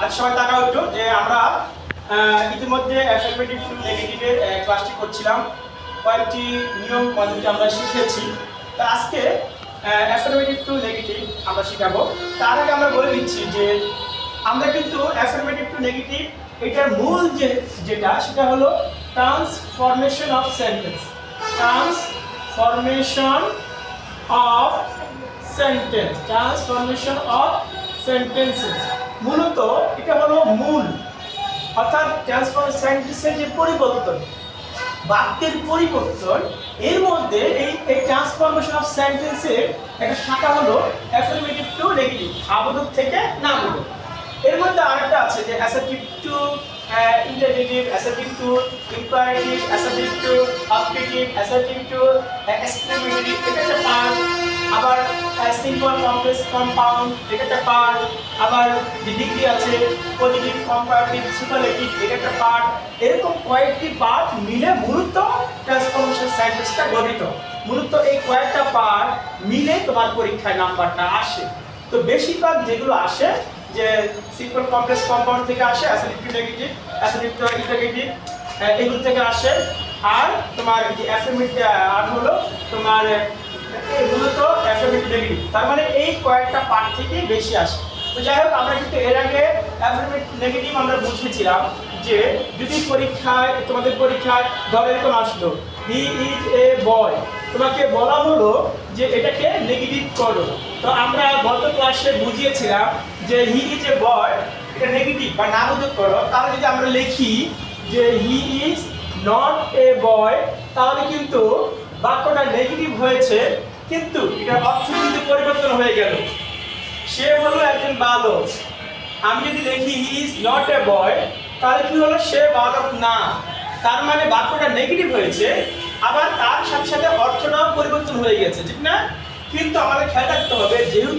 আচ্ছা সবাই তাকাও একটু যে আমরা ইতিমধ্যে অ্যাফার্মেটিভ টু নেগেটিভের ক্লাসটি করছিলাম, কয়েকটি নিয়ম পদ্ধতি আমরা শিখেছি। তো আজকে অ্যাফার্মেটিভ টু নেগেটিভ আমরা শিখাবো। তার আগে আমরা বলে দিচ্ছি যে আমরা কিন্তু অ্যাফার্মেটিভ টু নেগেটিভ এটার মূল যেটা সেটা হলো transformation of sentence. Transformation of sentence, transformation of sentences, মূলত এটা হলো মূল, অর্থাৎ ট্রান্সফর্ম সেন্টেন্সের যে পরিবর্তন, বাক্যের পরিবর্তন, এর মধ্যে এই ট্রান্সফরমেশন অফ সেন্টেন্সের একটা শাখা হলো অ্যাফার্মেটিভ টু নেগেটিভ, আবোধক থেকে না বোধক। এর মধ্যে আরেকটা আছে যে assertive two interrogative, assertive two imperative, assertive two objective, assertive two exclamatory, এটা একটা পার্ট। আবার সিম্পল কমপ্লেক্স কম্পাউন্ড, এটা একটা পার্ট। আবার যে ডিগ্রি আছে পজিটিভ, কম্পারেটিভ, সুপারলেটিভ, এটা একটা পার্ট। এরকম কয়েকটি পার্ট মিলে মূলত ট্রান্সফরমেশন সেন্টেন্সটা গঠিত। মূলত এই কয়েকটা পার্ট মিলে তোমার পরীক্ষায় নাম্বারটা আসে। তো বেশিরভাগ যেগুলো আসে যে সিম্পল কমপ্লেক্স কম্পাউন্ড থেকে আসে, assertive two negative, assertive two interrogative, এগুলো থেকে আসে। আর তোমার যে অ্যাফার্মেটিভ আর হলো তোমার মূলত অ্যাফার্মেটিভ নেগেটিভ, তার মানে এই কয়েকটা পার্ট থেকে বেশি আসে। তো যাই হোক, আমরা কিন্তু এর আগে অ্যাফার্মেটিভ নেগেটিভ আমরা বুঝেছিলাম যে যদি পরীক্ষায় তোমাদের পরীক্ষায় ধরো এরকম আসলো হি ইজ এ বয়, তোমাকে বলা হলো যে এটাকে নেগেটিভ করো। তো আমরা গত ক্লাসে বুঝিয়েছিলাম যে হি ইজ এ বয় এটা নেগেটিভ বা নাবোধক করো। তাহলে যদি আমরা লিখি যে হি ইজ নট এ বয়, তাহলে কিন্তু বাক্যটা নেগেটিভ হয়েছে, কিন্তু এটার অর্থ কিন্তু পরিবর্তন হয়ে গেল। সে হলো একজন বালক। আমি যদি লিখি হি ইজ নট এ বয়, তাহলে কি হলো, সে বালক না। তার মানে বাক্যটা নেগেটিভ হয়েছে, আবার তার সাথে সাথে অর্থটাও পরিবর্তন হয়ে গেছে, ঠিক না? কিন্তু আমাদের খেয়াল রাখতে হবে যেহেতু